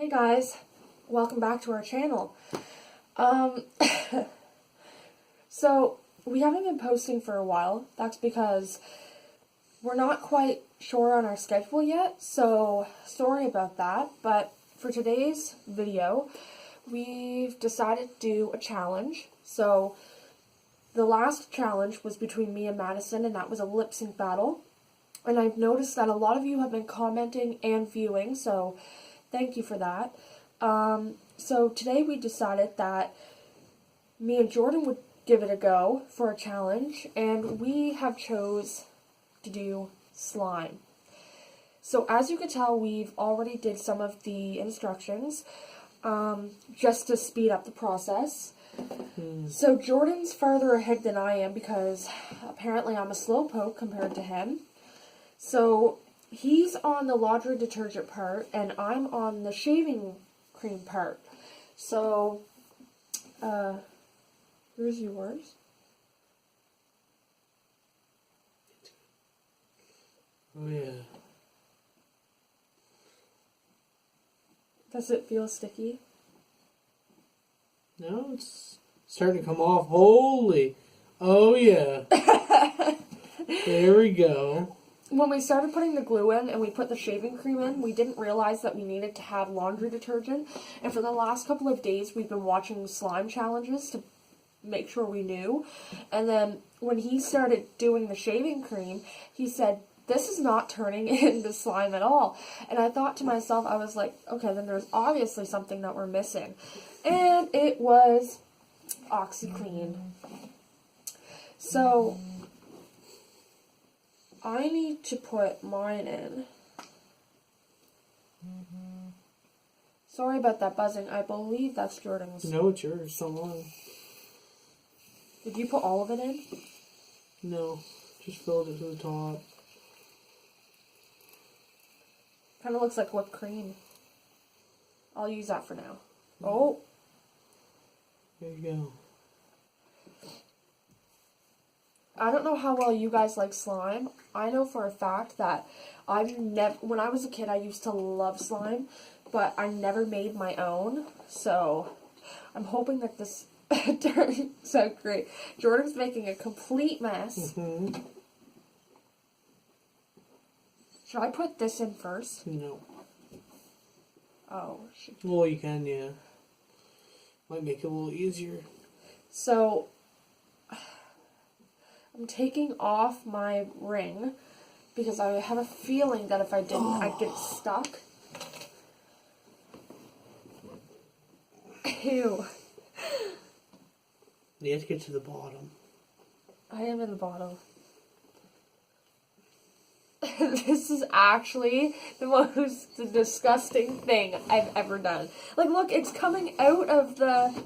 Hey guys, welcome back to our channel. Um, so we haven't been posting for a while. That's because we're not quite sure on our schedule yet, so sorry about that. But for today's video, we've decided to do a challenge. So the last challenge was between me and Madison, and that was a lip sync battle. And I've noticed that a lot of you have been commenting and viewing, so thank you for that. So today we decided that me and Jordan would give it a go for a challenge, and we have chose to do slime. So as you can tell, we've already did some of the instructions, just to speed up the process. So Jordan's farther ahead than I am because apparently I'm a slowpoke compared to him. So he's on the laundry detergent part, and I'm on the shaving cream part. So, here's yours. Oh, yeah. Does it feel sticky? No, it's starting to come off. Holy. Oh, yeah. There we go. When we started putting the glue in and we put the shaving cream in, we didn't realize that we needed to have laundry detergent. And for the last couple of days, we've been watching slime challenges to make sure we knew. And then when he started doing the shaving cream, he said, "This is not turning into slime at all." And I thought to myself, I was like, okay, then there's obviously something that we're missing. And it was OxyClean. So I need to put mine in. Sorry about that buzzing. I believe that's Jordan's. No, it's yours. Someone. Did you put all of it in? No, just filled it to the top. Kind of looks like whipped cream. I'll use that for now. Oh. There you go. I don't know how well you guys like slime. I know for a fact that when I was a kid, I used to love slime, but I never made my own. So I'm hoping that this turns out great. Jordan's making a complete mess. Should I put this in first? No. Oh, shit. Well, you can, yeah. Might make it a little easier. So I'm taking off my ring because I have a feeling that if I didn't, I'd get stuck. Ew. You have to get to the bottom. I am in the bottom. This is actually the most disgusting thing I've ever done. Like, look, it's coming out of the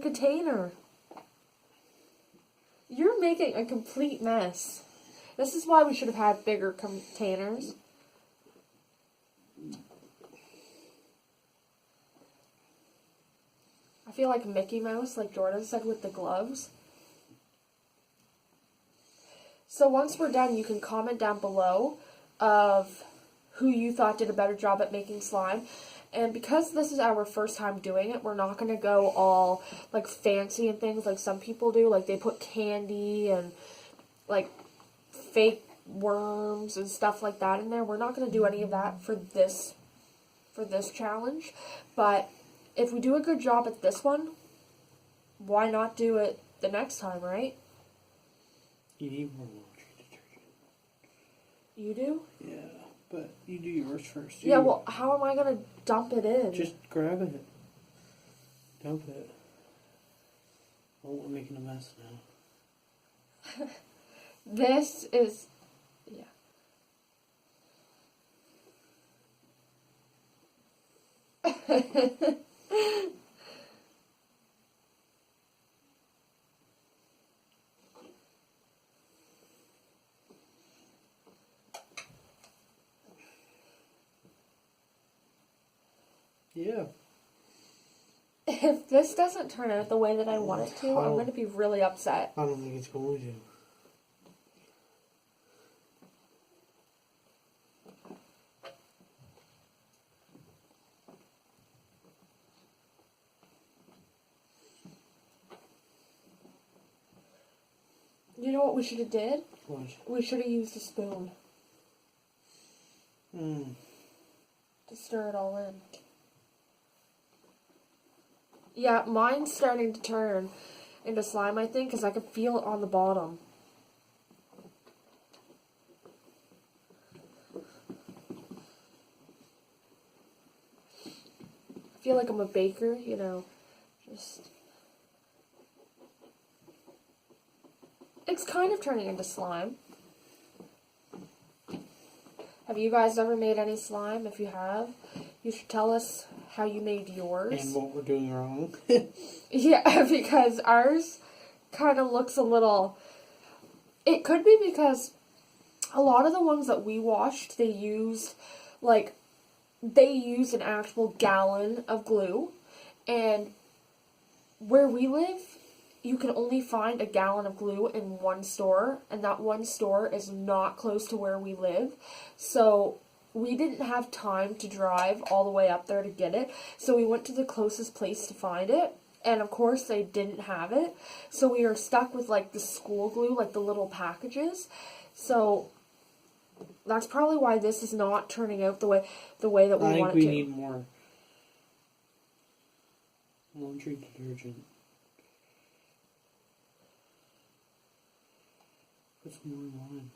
container. You're making a complete mess. This is why we should have had bigger containers. I feel like Mickey Mouse, like Jordan said with the gloves. So once we're done, you can comment down below of who you thought did a better job at making slime. And because this is our first time doing it, we're not going to go all, like, fancy and things like some people do. Like, they put candy and, like, fake worms and stuff like that in there. We're not going to do any of that for this challenge. But if we do a good job at this one, why not do it the next time, right? You need more laundry detergent. You do? Yeah, but you do yours first. Yeah, well, how am I going to dump it in? Just grab it. Dump it. Oh, we're making a mess now. This is... yeah. Yeah. If this doesn't turn out the way that I want it to, I'm going to be really upset. I don't think it's going to. we should have did? What? We should have used a spoon to stir it all in. Yeah, mine's starting to turn into slime, I think, because I can feel it on the bottom. I feel like I'm a baker, you know, just... It's kind of turning into slime. Have you guys ever made any slime? If you have, you should tell us how you made yours. And what we're doing wrong. Yeah, because ours kind of looks a little... It could be because a lot of the ones that we washed, they used an actual gallon of glue. And where we live, you can only find a gallon of glue in one store, and that one store is not close to where we live. So we didn't have time to drive all the way up there to get it, so we went to the closest place to find it, and of course they didn't have it. So we were stuck with like the school glue, like the little packages. So that's probably why this is not turning out the way that we want it to. I think we need more laundry detergent. Put some more lime.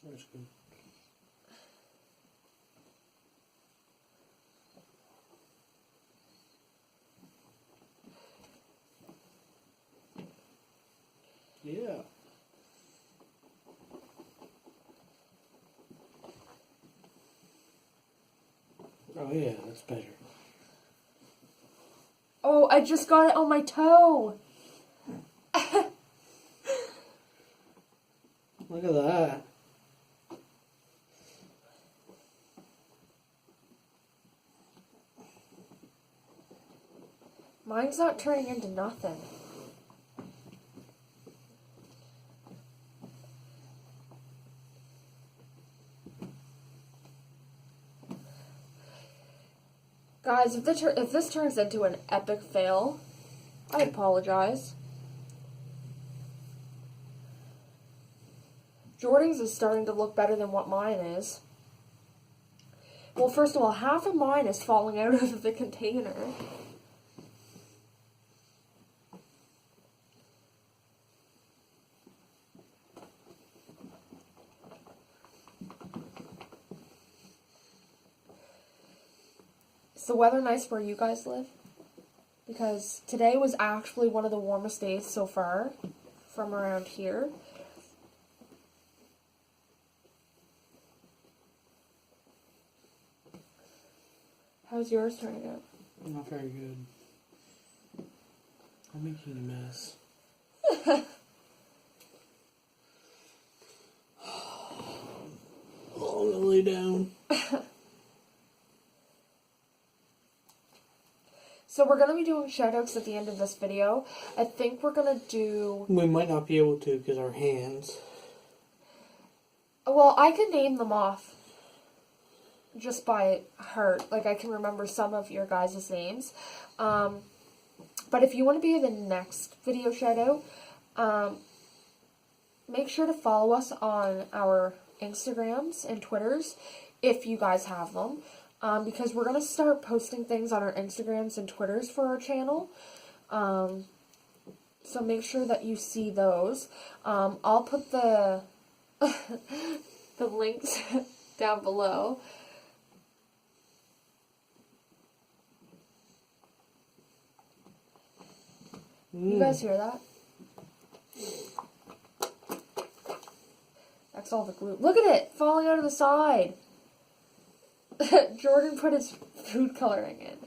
That's good. Yeah. Oh yeah, that's better. Oh, I just got it on my toe. Look at that. Mine's not turning into nothing. Guys, if this turns into an epic fail, I apologize. Jordan's is starting to look better than what mine is. Well, first of all, half of mine is falling out of the container. Is the weather nice where you guys live? Because today was actually one of the warmest days so far from around here. How's yours turning out? Not very good. I'm making a mess. I'm gonna lay down. So we're going to be doing shoutouts at the end of this video. I think we're going to do... We might not be able to because our hands. Well, I can name them off just by heart. Like, I can remember some of your guys' names. But if you want to be the next video shoutout, make sure to follow us on our Instagrams and Twitters if you guys have them. Because we're going to start posting things on our Instagrams and Twitters for our channel. So make sure that you see those. I'll put the the links down below. You guys hear that? That's all the glue. Look at it falling out of the side. Jordan put his food coloring in.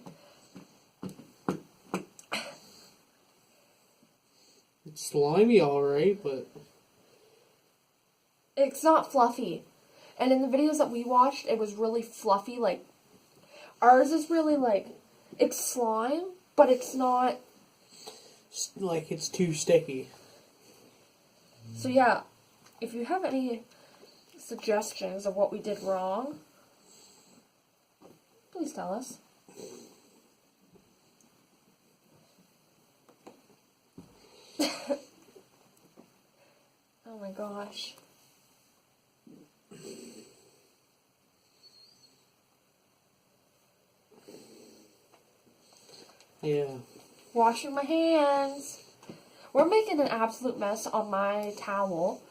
It's slimy, alright, but it's not fluffy. And in the videos that we watched, it was really fluffy. Like, ours is really like, it's slime, but it's not like it's too sticky. So yeah, if you have any suggestions of what we did wrong, please tell us. Oh my gosh. Yeah. Washing my hands. We're making an absolute mess on my towel.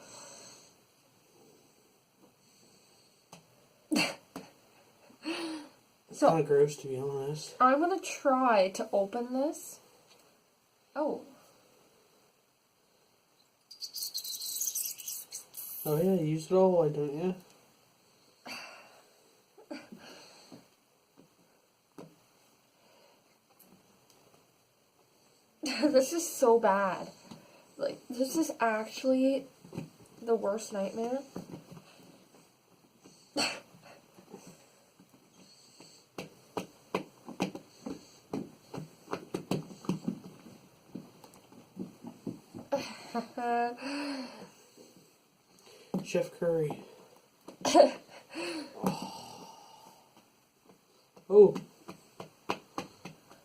So, kind of gross, to be honest. I'm going to try to open this. Oh. Oh yeah, you use it all, why don't you? This is so bad. Like, this is actually the worst nightmare. Chef Curry. Oh.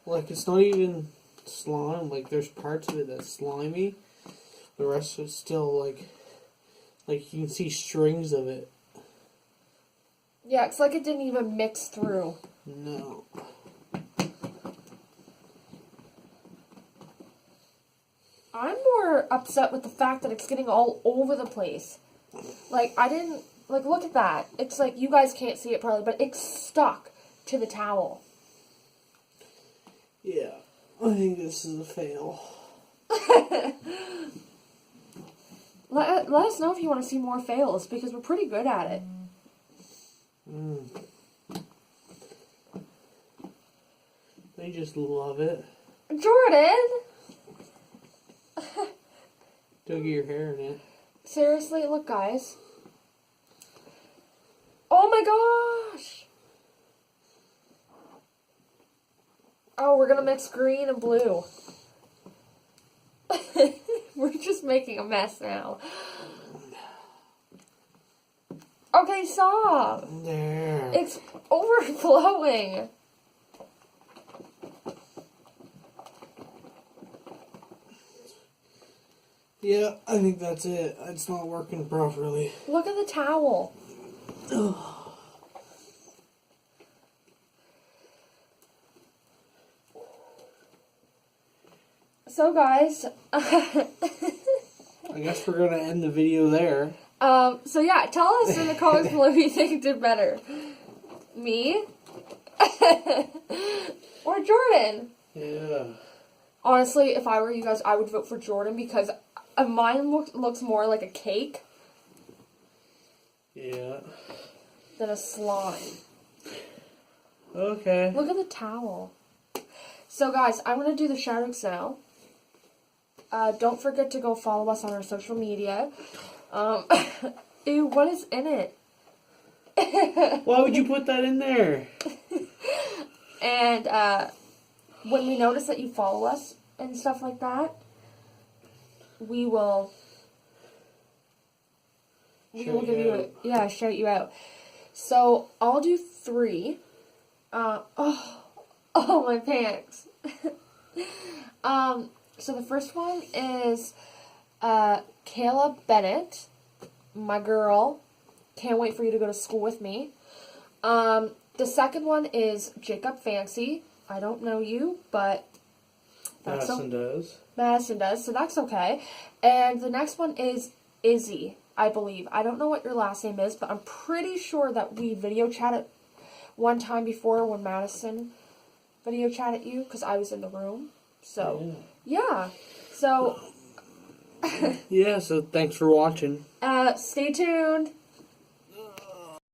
Like, it's not even slime. Like, there's parts of it that's slimy. The rest is still, like you can see strings of it. Yeah, it's like it didn't even mix through. No. I'm more upset with the fact that it's getting all over the place. Like, I didn't... Like, look at that. It's like, you guys can't see it probably, but it's stuck to the towel. Yeah. I think this is a fail. Let us know if you want to see more fails, because we're pretty good at it. I just love it. Jordan! Don't get your hair in it. Seriously, look, guys. Oh my gosh! Oh, we're gonna mix green and blue. We're just making a mess now. Okay, stop. There. It's overflowing. Yeah, I think that's it. It's not working properly. Look at the towel. So, guys, I guess we're gonna end the video there. so yeah, tell us in the comments below who you think did better. Me? Or Jordan? Yeah. Honestly, if I were you guys, I would vote for Jordan because mine looks more like a cake Yeah. than a slime. Okay. Look at the towel. So, guys, I'm going to do the shoutouts now. Don't forget to go follow us on our social media. Ew, what is in it? Why would you put that in there? And when we notice that you follow us and stuff like that, we will give you shout you out. So I'll do 3. Oh, my pants. So the first one is Kayla Bennett, my girl. Can't wait for you to go to school with me. The second one is Jacob Fancy. I don't know you, but that's Madison does. Madison does, so that's okay. And the next one is Izzy, I believe. I don't know what your last name is, but I'm pretty sure that we video chatted one time before when Madison video chatted you, because I was in the room. So, yeah. So, yeah, so thanks for watching. stay tuned.